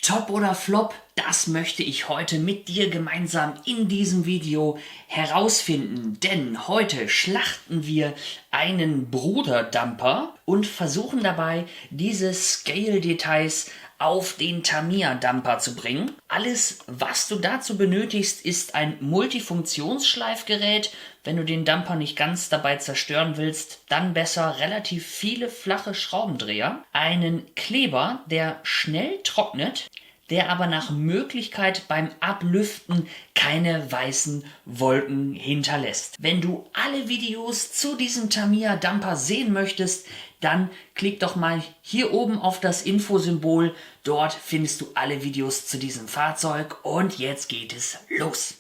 Top oder Flop? Das möchte ich heute mit dir gemeinsam in diesem Video herausfinden, denn heute schlachten wir einen Bruderdumper und versuchen dabei, diese Scale-Details auf den Tamiya-Dumper zu bringen. Alles, was du dazu benötigst, ist ein Multifunktionsschleifgerät. Wenn du den Dumper nicht ganz dabei zerstören willst, dann besser relativ viele flache Schraubendreher, einen Kleber, der schnell trocknet, der aber nach Möglichkeit beim Ablüften keine weißen Wolken hinterlässt. Wenn du alle Videos zu diesem Tamiya Dumper sehen möchtest, dann klick doch mal hier oben auf das Infosymbol. Dort findest du alle Videos zu diesem Fahrzeug und jetzt geht es los.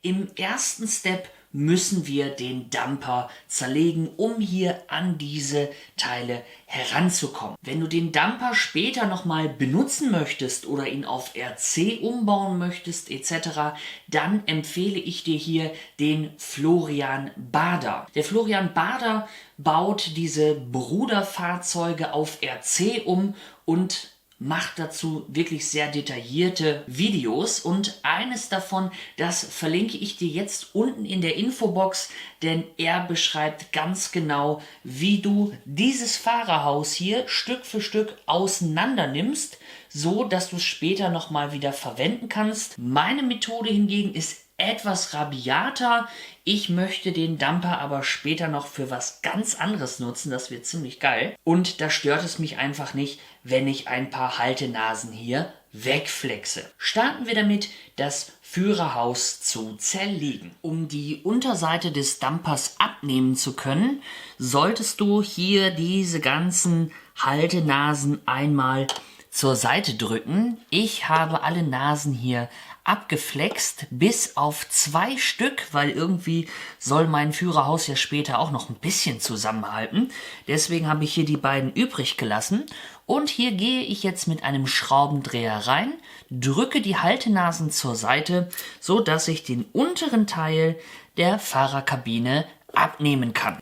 Im ersten Step müssen wir den Dumper zerlegen, um hier an diese Teile heranzukommen. Wenn du den Dumper später nochmal benutzen möchtest oder ihn auf RC umbauen möchtest etc., dann empfehle ich dir hier den Florian Baader. Der Florian Baader baut diese Bruderfahrzeuge auf RC um und macht dazu wirklich sehr detaillierte Videos und eines davon, das verlinke ich dir jetzt unten in der Infobox, denn er beschreibt ganz genau, wie du dieses Fahrerhaus hier Stück für Stück auseinander nimmst, so dass du es später nochmal wieder verwenden kannst. Meine Methode hingegen ist etwas rabiater. Ich möchte den Dumper aber später noch für was ganz anderes nutzen. Das wird ziemlich geil. Und da stört es mich einfach nicht, wenn ich ein paar Haltenasen hier wegflexe. Starten wir damit, das Führerhaus zu zerlegen. Um die Unterseite des Dumpers abnehmen zu können, solltest du hier diese ganzen Haltenasen einmal zur Seite drücken. Ich habe alle Nasen hier abgeflext, bis auf 2 Stück, weil irgendwie soll mein Führerhaus ja später auch noch ein bisschen zusammenhalten. Deswegen habe ich hier die beiden übrig gelassen. Und hier gehe ich jetzt mit einem Schraubendreher rein, drücke die Haltenasen zur Seite, so dass ich den unteren Teil der Fahrerkabine abnehmen kann.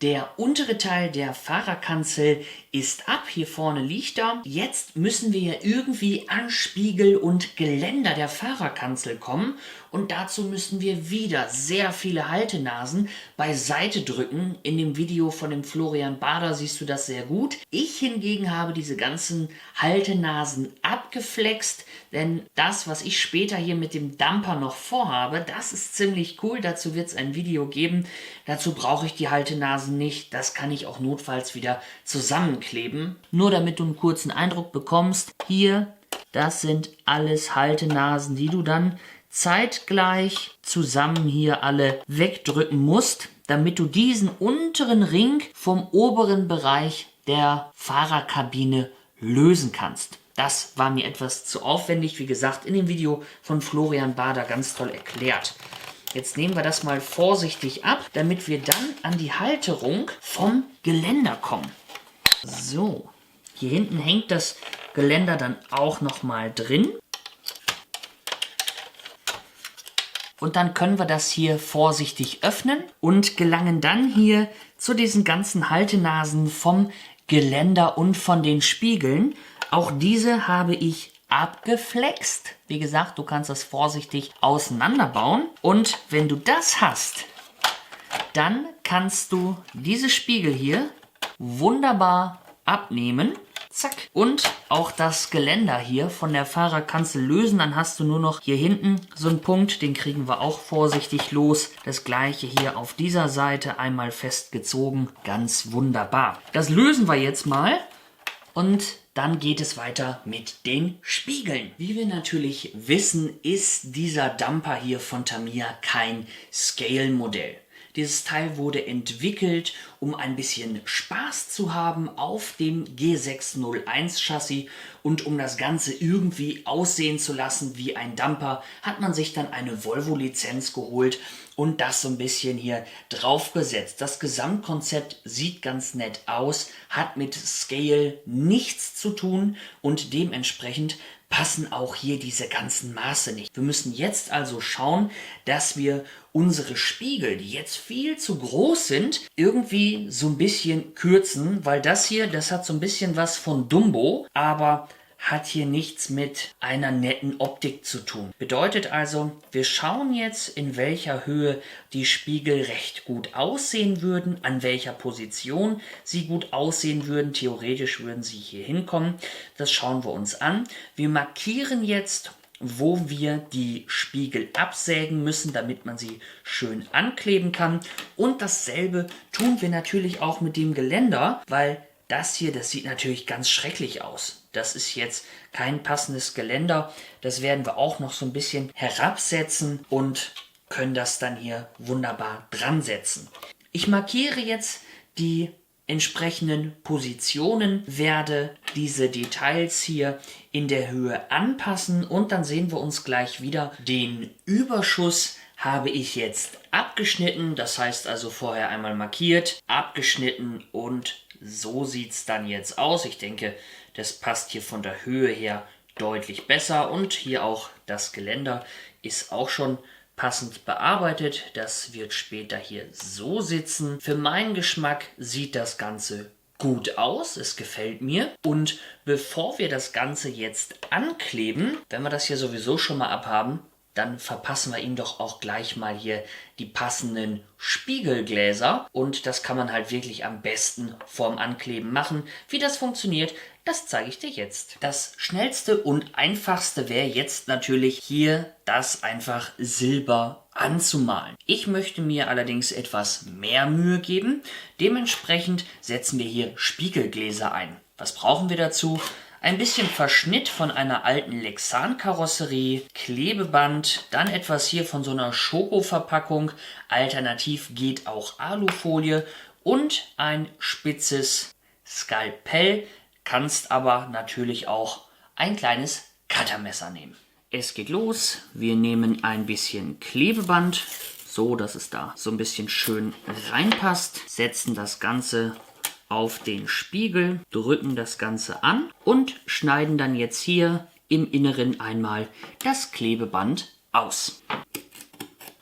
Der untere Teil der Fahrerkanzel ist ab, hier vorne liegt er. Jetzt müssen wir ja irgendwie an Spiegel und Geländer der Fahrerkanzel kommen und dazu müssen wir wieder sehr viele Haltenasen beiseite drücken. In dem Video von dem Florian Baader siehst du das sehr gut. Ich hingegen habe diese ganzen Haltenasen abgeflext, denn das, was ich später hier mit dem Dumper noch vorhabe, das ist ziemlich cool. Dazu wird es ein Video geben. Dazu brauche ich die Haltenasen nicht. Das kann ich auch notfalls wieder zusammenkleben. Nur damit du einen kurzen Eindruck bekommst. Hier, das sind alles Haltenasen, die du dann zeitgleich zusammen hier alle wegdrücken musst, damit du diesen unteren Ring vom oberen Bereich der Fahrerkabine lösen kannst. Das war mir etwas zu aufwendig, wie gesagt, in dem Video von Florian Baader ganz toll erklärt. Jetzt nehmen wir das mal vorsichtig ab, damit wir dann an die Halterung vom Geländer kommen. So, hier hinten hängt das Geländer dann auch nochmal drin. Und dann können wir das hier vorsichtig öffnen und gelangen dann hier zu diesen ganzen Haltenasen vom Geländer und von den Spiegeln. Auch diese habe ich abgeflext. Wie gesagt, du kannst das vorsichtig auseinanderbauen. Und wenn du das hast, dann kannst du diese Spiegel hier wunderbar abnehmen. Zack. Und auch das Geländer hier von der Fahrerkanzel lösen. Dann hast du nur noch hier hinten so einen Punkt. Den kriegen wir auch vorsichtig los. Das gleiche hier auf dieser Seite einmal festgezogen. Ganz wunderbar. Das lösen wir jetzt mal. Und dann geht es weiter mit den Spiegeln. Wie wir natürlich wissen, ist dieser Dumper hier von Tamiya kein Scale-Modell. Dieses Teil wurde entwickelt, um ein bisschen Spaß zu haben auf dem G601 Chassis und um das Ganze irgendwie aussehen zu lassen wie ein Dumper, hat man sich dann eine Volvo-Lizenz geholt und das so ein bisschen hier draufgesetzt. Das Gesamtkonzept sieht ganz nett aus, hat mit Scale nichts zu tun und dementsprechend passen auch hier diese ganzen Maße nicht. Wir müssen jetzt also schauen, dass wir unsere Spiegel, die jetzt viel zu groß sind, irgendwie so ein bisschen kürzen, weil das hier, das hat so ein bisschen was von Dumbo, aber hat hier nichts mit einer netten Optik zu tun. Bedeutet also, wir schauen jetzt, in welcher Höhe die Spiegel recht gut aussehen würden, an welcher Position sie gut aussehen würden. Theoretisch würden sie hier hinkommen. Das schauen wir uns an. Wir markieren jetzt, wo wir die Spiegel absägen müssen, damit man sie schön ankleben kann. Und dasselbe tun wir natürlich auch mit dem Geländer, weil das hier, das sieht natürlich ganz schrecklich aus. Das ist jetzt kein passendes Geländer. Das werden wir auch noch so ein bisschen herabsetzen und können das dann hier wunderbar dran setzen. Ich markiere jetzt die entsprechenden Positionen, werde diese Details hier in der Höhe anpassen und dann sehen wir uns gleich wieder. Den Überschuss habe ich jetzt abgeschnitten, das heißt also vorher einmal markiert, abgeschnitten und so sieht es dann jetzt aus. Ich denke, das passt hier von der Höhe her deutlich besser und hier auch das Geländer ist auch schon passend bearbeitet. Das wird später hier so sitzen. Für meinen Geschmack sieht das Ganze gut aus, es gefällt mir. Und bevor wir das Ganze jetzt ankleben, wenn wir das hier sowieso schon mal abhaben, dann verpassen wir ihm doch auch gleich mal hier die passenden Spiegelgläser. Und das kann man halt wirklich am besten vorm Ankleben machen. Wie das funktioniert, das zeige ich dir jetzt. Das schnellste und einfachste wäre jetzt natürlich hier das einfach Silber anzumalen. Ich möchte mir allerdings etwas mehr Mühe geben. Dementsprechend setzen wir hier Spiegelgläser ein. Was brauchen wir dazu? Ein bisschen Verschnitt von einer alten Lexan-Karosserie, Klebeband, dann etwas hier von so einer Schokoverpackung, alternativ geht auch Alufolie und ein spitzes Skalpell, kannst aber natürlich auch ein kleines Cuttermesser nehmen. Es geht los, wir nehmen ein bisschen Klebeband, so dass es da so ein bisschen schön reinpasst, setzen das Ganze auf den Spiegel, drücken das Ganze an und schneiden dann jetzt hier im Inneren einmal das Klebeband aus.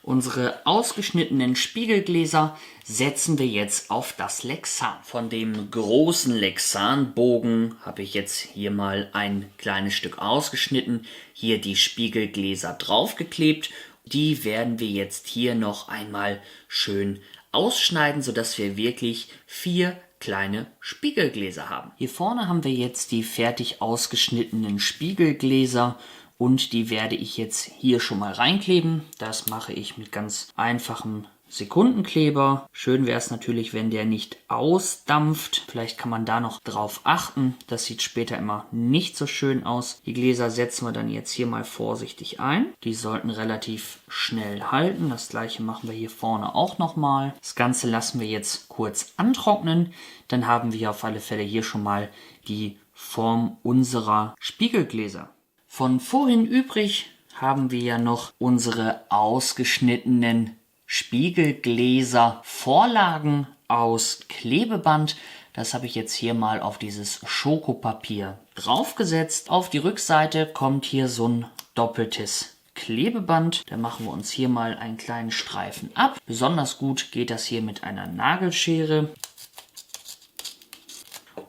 Unsere ausgeschnittenen Spiegelgläser setzen wir jetzt auf das Lexan. Von dem großen Lexan-Bogen habe ich jetzt hier mal ein kleines Stück ausgeschnitten, hier die Spiegelgläser draufgeklebt. Die werden wir jetzt hier noch einmal schön ausschneiden, sodass wir wirklich 4 kleine Spiegelgläser haben. Hier vorne haben wir jetzt die fertig ausgeschnittenen Spiegelgläser und die werde ich jetzt hier schon mal reinkleben. Das mache ich mit ganz einfachem Sekundenkleber. Schön wäre es natürlich, wenn der nicht ausdampft. Vielleicht kann man da noch drauf achten. Das sieht später immer nicht so schön aus. Die Gläser setzen wir dann jetzt hier mal vorsichtig ein. Die sollten relativ schnell halten. Das gleiche machen wir hier vorne auch nochmal. Das Ganze lassen wir jetzt kurz antrocknen. Dann haben wir auf alle Fälle hier schon mal die Form unserer Spiegelgläser. Von vorhin übrig haben wir ja noch unsere ausgeschnittenen Spiegelgläser Vorlagen aus Klebeband. Das habe ich jetzt hier mal auf dieses Schokopapier draufgesetzt. Auf die Rückseite kommt hier so ein doppeltes Klebeband. Da machen wir uns hier mal einen kleinen Streifen ab. Besonders gut geht das hier mit einer Nagelschere.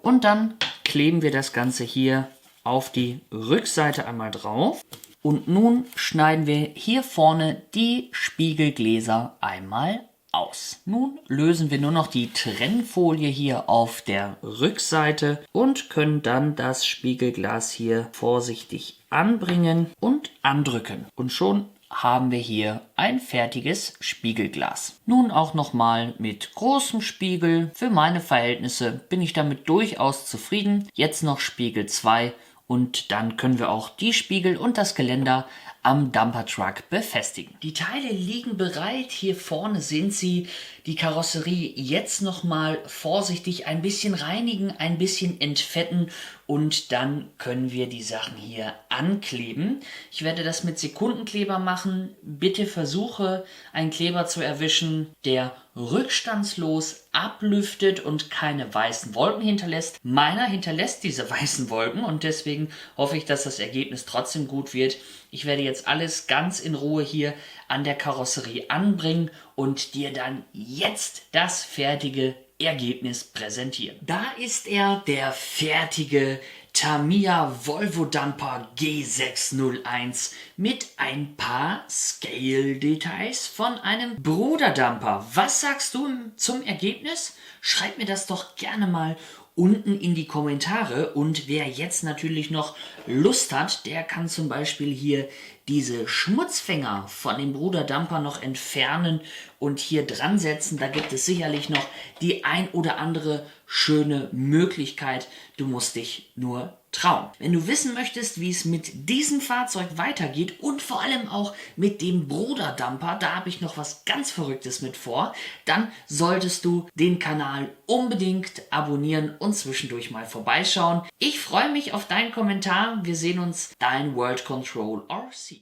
Und dann kleben wir das Ganze hier auf die Rückseite einmal drauf. Und nun schneiden wir hier vorne die Spiegelgläser einmal aus. Nun lösen wir nur noch die Trennfolie hier auf der Rückseite und können dann das Spiegelglas hier vorsichtig anbringen und andrücken. Und schon haben wir hier ein fertiges Spiegelglas. Nun auch nochmal mit großem Spiegel. Für meine Verhältnisse bin ich damit durchaus zufrieden. Jetzt noch Spiegel 2. Und dann können wir auch die Spiegel und das Geländer am Dumpertruck befestigen. Die Teile liegen bereit, hier vorne sind sie. Die Karosserie jetzt nochmal vorsichtig ein bisschen reinigen, ein bisschen entfetten und dann können wir die Sachen hier ankleben. Ich werde das mit Sekundenkleber machen. Bitte versuche, einen Kleber zu erwischen, der rückstandslos ablüftet und keine weißen Wolken hinterlässt. Meiner hinterlässt diese weißen Wolken und deswegen hoffe ich, dass das Ergebnis trotzdem gut wird. Ich werde jetzt alles ganz in Ruhe hier an der Karosserie anbringen und dir dann jetzt das fertige Ergebnis präsentieren. Da ist er, der fertige Tamiya Volvo Dumper G601 mit ein paar Scale-Details von einem Bruderdumper. Was sagst du zum Ergebnis? Schreib mir das doch gerne mal unten in die Kommentare und wer jetzt natürlich noch Lust hat, der kann zum Beispiel hier diese Schmutzfänger von dem Bruderdumper noch entfernen und hier dran setzen. Da gibt es sicherlich noch die ein oder andere schöne Möglichkeit. Du musst dich nur trauen. Wenn du wissen möchtest, wie es mit diesem Fahrzeug weitergeht und vor allem auch mit dem Bruderdumper, da habe ich noch was ganz Verrücktes mit vor, dann solltest du den Kanal unbedingt abonnieren und zwischendurch mal vorbeischauen. Ich freue mich auf deinen Kommentar. Wir sehen uns, dein World Control RC.